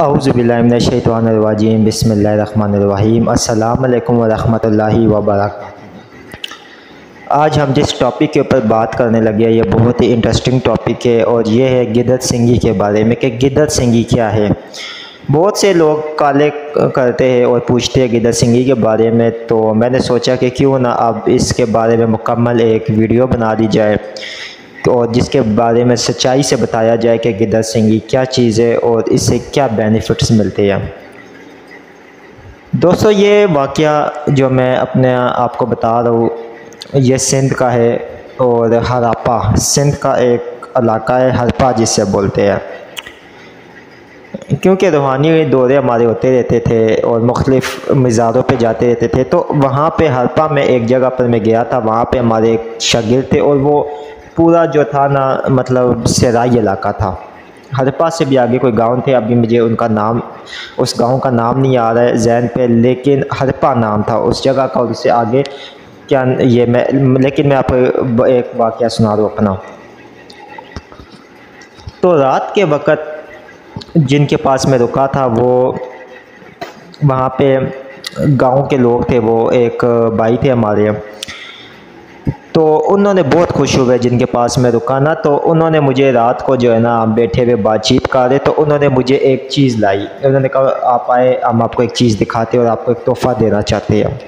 औज़ुबिल्लाहिमिनश्शैतानिर्रजीम बिस्मिल्लाहिर्रहमानिर्रहीम अस्सलामु अलैकुम वरहमतुल्लाहि वबरकातुहू। आज हम जिस टॉपिक के ऊपर बात करने लगे हैं ये बहुत ही इंटरेस्टिंग टॉपिक है और ये है गिदड़ सिंगी के बारे में कि गिदड़ सिंगी क्या है। बहुत से लोग काले करते हैं और पूछते हैं गिदड़ सिंगी के बारे में, तो मैंने सोचा कि क्यों ना अब इसके बारे में मुकम्मल एक वीडियो बना दी जाए और जिसके बारे में सच्चाई से बताया जाए कि गिदड़ सिंगी क्या चीज़ है और इससे क्या बेनिफिट्स मिलते हैं। दोस्तों, ये वाक़या जो मैं अपने आपको बता रहा हूँ ये सिंध का है और हरापा सिंध का एक इलाका है, हरपा जिससे बोलते हैं। क्योंकि रूहानी दौरे हमारे होते रहते थे और मुख्तलिफ़ मज़ारों पे जाते रहते थे, तो वहाँ पे हरपा में एक जगह पर मैं गया था। वहाँ पे हमारे एक शागिर्द थे और वो पूरा जो था ना मतलब सराई इलाका था। हरपा से भी आगे कोई गांव थे, अभी मुझे उनका नाम उस गांव का नाम नहीं आ रहा है जहन पे, लेकिन हरपा नाम था उस जगह का। उससे आगे क्या ये लेकिन मैं आपको एक वाक़या सुना दूँ अपना। तो रात के वक़्त जिनके पास मैं रुका था वो वहाँ पे गांव के लोग थे, वो एक भाई थे हमारे, तो उन्होंने बहुत खुश हुए जिनके पास मैं रुका ना। तो उन्होंने मुझे रात को जो है ना बैठे हुए बातचीत कर रहे, तो उन्होंने मुझे एक चीज़ लाई। उन्होंने कहा आप आए, हम आपको एक चीज़ दिखाते हैं और आपको एक तोहफ़ा देना चाहते हैं।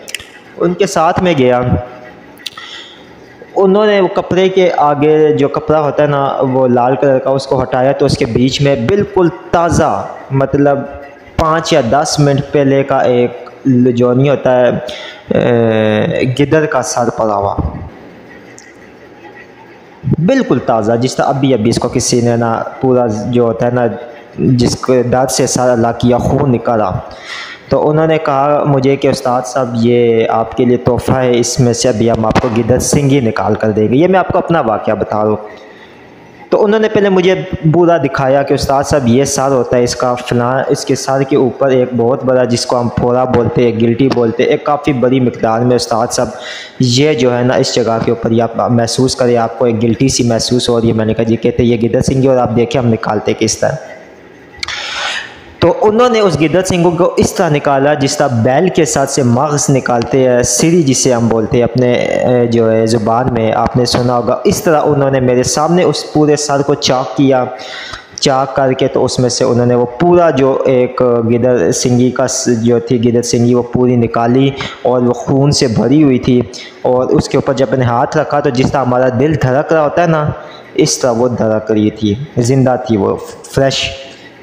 उनके साथ में गया, उन्होंने वो कपड़े के आगे जो कपड़ा होता है ना वो लाल कलर का, उसको हटाया तो उसके बीच में बिल्कुल ताज़ा मतलब 5 या 10 मिनट पहले का एक जो नहीं होता है गिदड़ का सर पड़ा हुआ, बिल्कुल ताज़ा, जिस तरह अभी इसको किसी ने ना पूरा जो होता है ना जिसको दर्द से सर अल्लाह किया खून निकाला। तो उन्होंने कहा मुझे कि उस्ताद साहब ये आपके लिए तोहफ़ा है, इसमें से अभी हम आपको गिदड़ सिंगी निकाल कर देंगे। ये मैं आपको अपना वाक़या बता रहा हूँ। तो उन्होंने पहले मुझे पूरा दिखाया कि उस्ताद साहब ये सर होता है इसका फलां, इसके सर के ऊपर एक बहुत बड़ा जिसको हम फोड़ा बोलते हैं, गिल्टी बोलते हैं, एक काफ़ी बड़ी मिकदार में उस्ताद साहब ये जो है ना इस जगह के ऊपर आप महसूस करें, आपको एक गिल्टी सी महसूस हो रही है। मैंने कहा जी कहते ये गिदड़ सिंगी और आप देखें हम निकालते किस तरह। तो उन्होंने उस गिदड़ सिंगों को इस तरह निकाला जिस तरह बैल के साथ से मग़ज़ निकालते हैं, सिरी जिसे हम बोलते हैं अपने जो है ज़ुबान में, आपने सुना होगा। इस तरह उन्होंने मेरे सामने उस पूरे सर को चाक किया, चाक करके तो उसमें से उन्होंने वो पूरा जो एक गिदड़ सिंगी का जो थी गिदड़ सिंगी वो पूरी निकाली और वो खून से भरी हुई थी। और उसके ऊपर जब मैंने हाथ रखा तो जिस तरह हमारा दिल धड़क रहा होता है ना इस तरह वो धड़क रही थी, ज़िंदा थी वो, फ्रेश।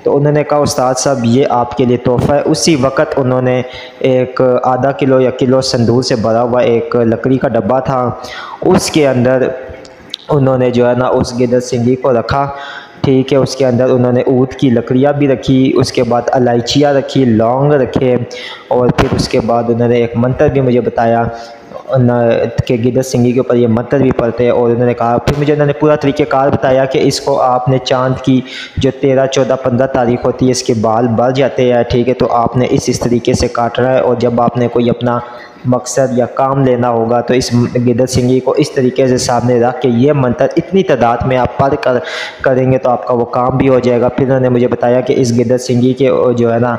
तो उन्होंने कहा उस्ताद साहब ये आपके लिए तोहफ़ा है। उसी वक़्त उन्होंने एक आधा किलो या किलो संदूर से भरा हुआ एक लकड़ी का डब्बा था, उसके अंदर उन्होंने जो है ना उस गिदड़ सिंगी को रखा, ठीक है। उसके अंदर उन्होंने ऊद की लकड़ियाँ भी रखी, उसके बाद इलायचियाँ रखी, लौंग रखे और फिर उसके बाद उन्होंने एक मंत्र भी मुझे बताया कि गिदड़ सिंगी के ऊपर ये मंत्र भी पढ़ते हैं। और उन्होंने कहा फिर मुझे उन्होंने पूरा तरीक़ेकार बताया कि इसको आपने चांद की जो 13, 14, 15 तारीख होती है इसके बाल बढ़ जाते हैं, ठीक है, तो आपने इस तरीके से काटना है। और जब आपने कोई अपना मकसद या काम लेना होगा तो इस गिदड़ सिंगी को इस तरीके से सामने रख के ये मंत्र इतनी तादाद में आप पढ़ कर करेंगे तो आपका वो काम भी हो जाएगा। फिर उन्होंने मुझे बताया कि इस गिदड़ सिंगी के जो है ना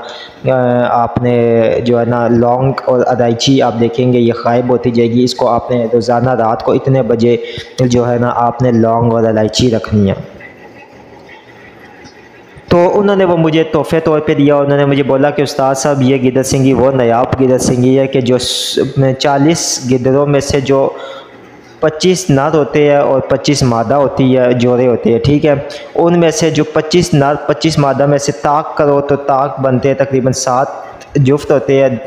आपने जो है ना लौंग और इलायची आप देखेंगे ये गायब होती जाएगी, इसको आपने रोज़ाना रात को इतने बजे जो है ना आपने लौंग और इलायची रखनी है। तो उन्होंने वो मुझे तोहफ़े तौर पे दिया। उन्होंने मुझे बोला कि उस्ताद साहब ये गिदड़ सिंगी वो नायाब गिदड़ सिंगी है कि जो 40 गिदड़ों में से जो 25 नर होते हैं और 25 मादा होती है, जोड़े होते हैं, ठीक है, उनमें से जो 25 नर 25 मादा में से ताक करो तो ताक बनते हैं तकरीबन 7 जुफ्त होते हैं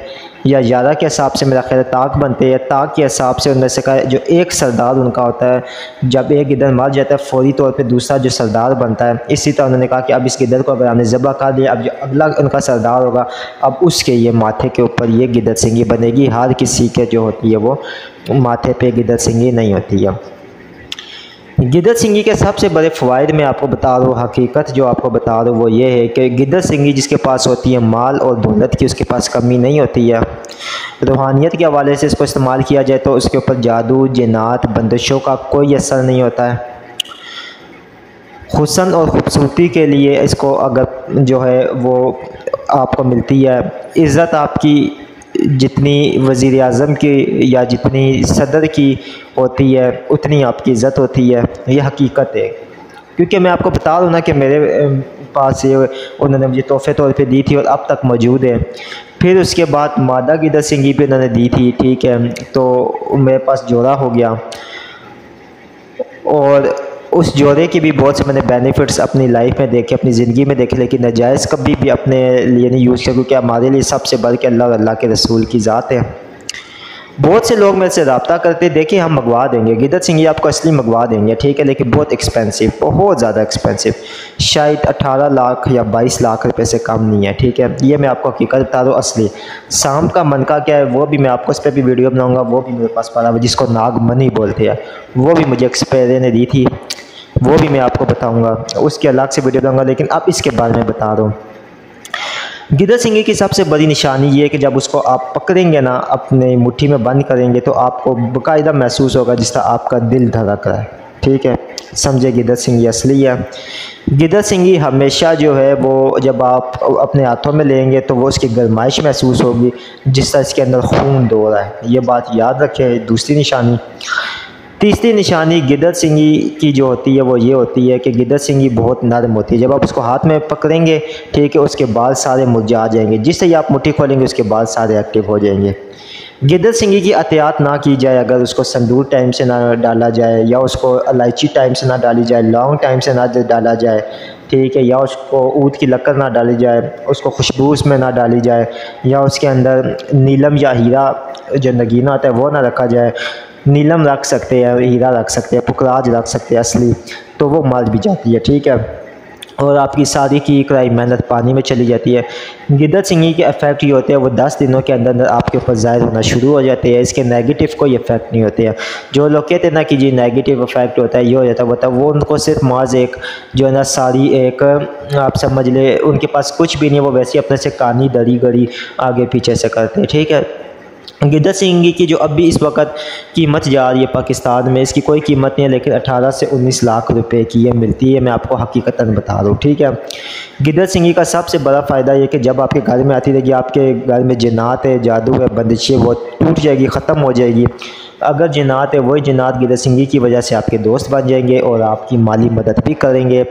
या 11 के हिसाब से मेरा ख्याल ताक बनते हैं। ताक के हिसाब से उनमें से का जो एक सरदार उनका होता है, जब एक गिदड़ मर जाता है फ़ौरी तौर पे दूसरा जो सरदार बनता है। इसी तरह उन्होंने कहा कि अब इस गिदड़ को अगर हमने ज़बह कर दिया, अब जो अगला उनका सरदार होगा अब उसके ये माथे के ऊपर ये गिदड़ सिंगी बनेगी। हर किसी के जो होती है वो माथे पे गिदड़ सिंगी नहीं होती है। गिदड़ सिंगी के सबसे बड़े फ़वाइद मैं आपको बता रहा हूँ, हकीकत जो आपको बता रहा हूँ वो ये है कि गिदड़ सिंगी जिसके पास होती है माल और दौलत की उसके पास कमी नहीं होती है। रूहानियत के हवाले से इसको इस्तेमाल किया जाए तो उसके ऊपर जादू, जिन्नात, बंदिशों का कोई असर नहीं होता है। हुस्न और ख़ूबसूरती के लिए इसको अगर जो है वो आपको मिलती है। इज़्ज़त आपकी जितनी वज़ीर आज़म की या जितनी सदर की होती है उतनी आपकी इज़्ज़त होती है, ये हकीकत है। क्योंकि मैं आपको बता दूँ ना कि मेरे पास ये उन्होंने मुझे तोहफ़े तौर पे दी थी और अब तक मौजूद है। फिर उसके बाद मादा गिदर सिंगी भी उन्होंने दी थी, ठीक है, तो मेरे पास जोड़ा हो गया। और उस जोड़े के भी बहुत से मैंने बेनिफिट्स अपनी लाइफ में देखे, अपनी ज़िंदगी में देखे, लेकिन नाजायज़ कभी भी अपने लिए नहीं यूज़ किया, क्योंकि हमारे लिए सबसे बढ़ के अल्लाह के रसूल की ज़ात है। बहुत से लोग मेरे से रब्ता करते, देखिए हम मंगवा देंगे गिदर सिंगी, आपको असली मंगवा देंगे, ठीक है, लेकिन बहुत एक्सपेंसिव, बहुत ज़्यादा एक्सपेंसिव, शायद 18 लाख या 22 लाख रुपए से कम नहीं है, ठीक है। ये मैं आपको हकीकत बता दूँ असली। सांप का मनका क्या है वो भी मैं आपको इस पर भी वीडियो बनाऊँगा, वो भी मेरे पास पड़ा हुआ, जिसको नागमनी बोलते हैं, वो भी मुझे एक्सपेरियन ने दी थी, वो भी मैं आपको बताऊँगा, उसके अलग से वीडियो दूँगा, लेकिन अब इसके बारे में बता दूँ। गिदर सिंगी की सबसे बड़ी निशानी ये है कि जब उसको आप पकड़ेंगे ना, अपने मुट्ठी में बंद करेंगे, तो आपको बाकायदा महसूस होगा जिस तरह आपका दिल धड़क रहा है, ठीक है। समझे, गिदर सिंगी असली है। गिदर सिंगी हमेशा जो है वो जब आप अपने हाथों में लेंगे तो वो उसकी गर्माइश महसूस होगी, जिस तरह इसके अंदर खून दौड़ रहा है, ये बात याद रखें। दूसरी निशानी। तीसरी निशानी गिदर सिंगी की जो होती है वो ये होती है कि गिदर सिंगी बहुत नरम होती है। जब आप उसको हाथ में पकड़ेंगे, ठीक है, उसके बाल सारे मुरझा जाएंगे, जिससे ही आप मुट्ठी खोलेंगे उसके बाल सारे एक्टिव हो जाएंगे। गिदर सिंगी की एहतियात ना की जाए, अगर उसको संदूर टाइम से ना डाला जाए, या उसको इलायची टाइम से ना डाली जाए, लौंग टाइम से ना डाला जाए, ठीक है, या उसको ऊद की लकड़ ना डाली जाए, उसको खुशबू उसमें ना डाली जाए, या उसके अंदर नीलम या हीरा जो नगीना आता है वो ना रखा जाए। नीलम रख सकते हैं, हीरा रख सकते हैं, पुखराज रख सकते हैं असली, तो वो मर भी जाती है, ठीक है, और आपकी सारी की कराई मेहनत पानी में चली जाती है। गिदर सिंगी के इफ़ेक्ट ये होते हैं वो 10 दिनों के अंदर अंदर आपके ऊपर ज़ाहिर होना शुरू हो जाते हैं। इसके नेगेटिव कोई इफ़ेक्ट नहीं होते हैं। जो लोग कहते हैं ना कि जी नेगेटिव इफ़ेक्ट होता है, ये हो जाता है, वो उनको सिर्फ माज एक जो है ना सारी एक आप समझ ले, उनके पास कुछ भी नहीं है, वो वैसे अपने से कानी दरी गड़ी आगे पीछे से करते हैं, ठीक है। गिदर सिंगी की जो अभी इस वक्त कीमत जा रही है पाकिस्तान में, इसकी कोई कीमत नहीं है, लेकिन 18 से 19 लाख रुपए की ये मिलती है, मैं आपको हकीकतन बता दूँ, ठीक है। गिदर सिंगी का सबसे बड़ा फ़ायदा ये कि जब आपके घर में आती रहेगी, आपके घर में जिन्नात है, जादू है, बंदिशें, वो टूट जाएगी, ख़त्म हो जाएगी। अगर जिन्नात है, वही जिन्नात गिदर सिंगी की वजह से आपके दोस्त बन जाएंगे और आपकी माली मदद भी करेंगे,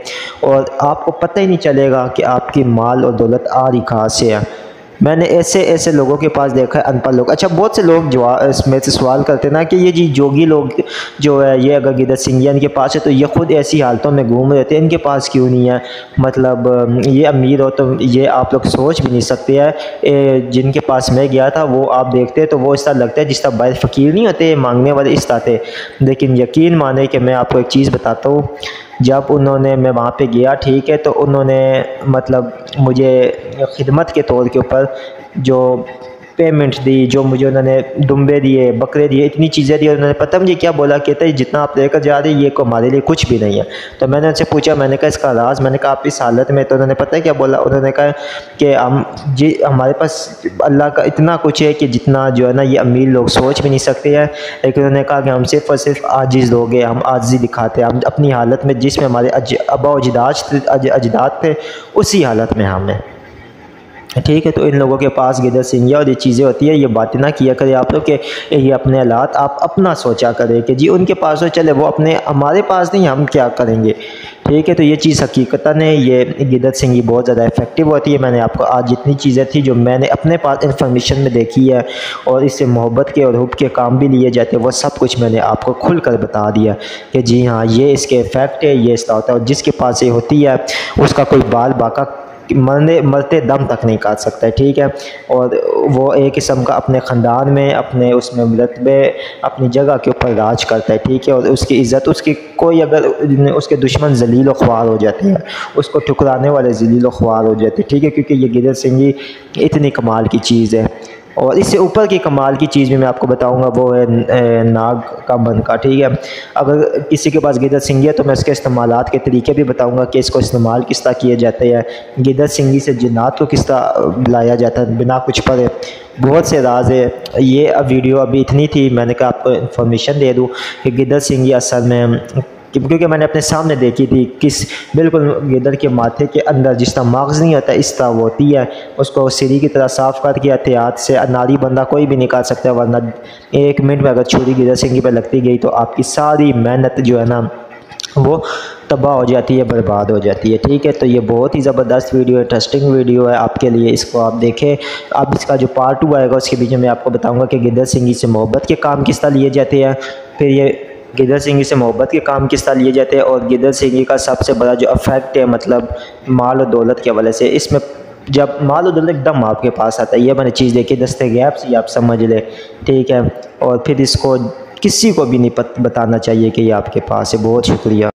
और आपको पता ही नहीं चलेगा कि आपकी माल और दौलत आ रही कहाँ से है। मैंने ऐसे लोगों के पास देखा है, अनपढ़ लोग। अच्छा, बहुत से लोग इसमें से सवाल करते हैं ना कि ये जी जोगी लोग जो है, ये अगर गिदर सिंगिया इनके पास है तो ये ख़ुद ऐसी हालतों में घूम रहे थे, इनके पास क्यों नहीं है? मतलब ये अमीर हो तो ये आप लोग सोच भी नहीं सकते हैं। जिनके पास मैं गया था वो आप देखते हैं तो वो इस तरह लगता है जिस तरह बाहर फ़कीर नहीं होते मांगने वाले, इस तरह थे। लेकिन यकीन माने कि मैं आपको एक चीज़ बताता हूँ, जब उन्होंने मैं वहाँ पे गया, ठीक है, तो उन्होंने मतलब मुझे खिदमत के तौर के ऊपर जो पेमेंट दी, जो मुझे उन्होंने दुम्बे दिए, बकरे दिए, इतनी चीज़ें दी, उन्होंने पता मुझे क्या बोला, कहते हैं जितना आप लेकर जा रहे हैं ये को हमारे लिए कुछ भी नहीं है। तो मैंने उनसे पूछा, मैंने कहा इसका राज, मैंने कहा आप इस हालत में, तो उन्होंने पता है क्या बोला, उन्होंने कहा कि हम जी हमारे पास अल्लाह का इतना कुछ है कि जितना जो है ना ये अमीर लोग सोच भी नहीं सकते हैं। लेकिन उन्होंने कहा कि हम सिर्फ और सिर्फ आजिज़ लोग हैं, हम आजिज़ी दिखाते हैं, हम अपनी हालत में जिसमें हमारे अबा अजदाद थे उसी हालत में हम हैं, ठीक है। तो इन लोगों के पास गिदर सिंगिया और ये चीज़ें होती है, ये बातें ना किया करें आप लोग कि ये अपने हालात आप अपना सोचा करें कि जी उनके पास हो, चले वो अपने, हमारे पास नहीं, हम क्या करेंगे, ठीक है। तो ये चीज़ हकीकतन है, ये गिदर सिंगी बहुत ज़्यादा इफेक्टिव होती है। मैंने आपको आज जितनी चीज़ें थी जो मैंने अपने पास इन्फॉर्मेशन में देखी है और इससे मोहब्बत के और हुब के काम भी लिए जाते हैं, वो सब कुछ मैंने आपको खुल कर बता दिया कि जी हाँ ये इसके इफ़ेक्ट है, ये इसका होता है। और जिसके पास ये होती है उसका कोई बाल बाका मरते दम तक नहीं काट सकता है, ठीक है। और वो एक किस्म का अपने ख़ानदान में, अपने उसमें रतबे, अपनी जगह के ऊपर राज करता है, ठीक है। और उसकी इज़्ज़त, उसकी कोई अगर उसके दुश्मन जलील व ख्वार हो जाते हैं, उसको ठुकराने वाले जलील व ख्वार हो जाते हैं, ठीक है, क्योंकि ये गिदर सिंगी इतनी कमाल की चीज़ है। और इससे ऊपर की कमाल की चीज़ भी मैं आपको बताऊंगा, वो है नाग का मनका, ठीक है। अगर किसी के पास गिदर सिंगी है तो मैं उसके इस्तेमालात के तरीके भी बताऊंगा कि इसको इस्तेमाल किस तरह किए जाते हैं, गिदर सिंगी से जिन्नात को किस तरह लाया जाता है बिना कुछ पढ़े। बहुत से राज है। ये वीडियो अभी इतनी थी, मैंने कहा आपको इन्फॉर्मेशन दे दूँ कि गिदर सिंगी असल में क्योंकि मैंने अपने सामने देखी थी किस बिल्कुल गिदड़ के माथे के अंदर जिस तरह मगज़ नहीं होता इस तरह वो होती है। उसको सीढ़ी की तरह साफ़ करके एहतियात से नारी बंदा कोई भी निकाल सकता है, वरना 1 मिनट में अगर छुरी गिदड़ सिंगी पर लगती गई तो आपकी सारी मेहनत जो है ना वो तबाह हो जाती है, बर्बाद हो जाती है। ठीक है, तो ये बहुत ही ज़बरदस्त वीडियो, इंटरेस्टिंग वीडियो है आपके लिए, इसको आप देखें। अब इसका जो पार्ट 2 आएगा उसके बीच में मैं आपको बताऊंगा कि गिदड़ सिंगी से मोहब्बत के काम किस तरह लिए जाते हैं, फिर ये गिदड़ सिंगी से मोहब्बत के काम किस तरह लिए जाते हैं, और गिदड़ सिंगी का सबसे बड़ा जो अफेक्ट है मतलब माल और दौलत के हवाले से, इसमें जब माल और दौलत एकदम आपके पास आता है, ये मैंने चीज़ देखी दस्ते गैब से, आप समझ ले। ठीक है, और फिर इसको किसी को भी नहीं बताना चाहिए कि ये आपके पास है। बहुत शुक्रिया।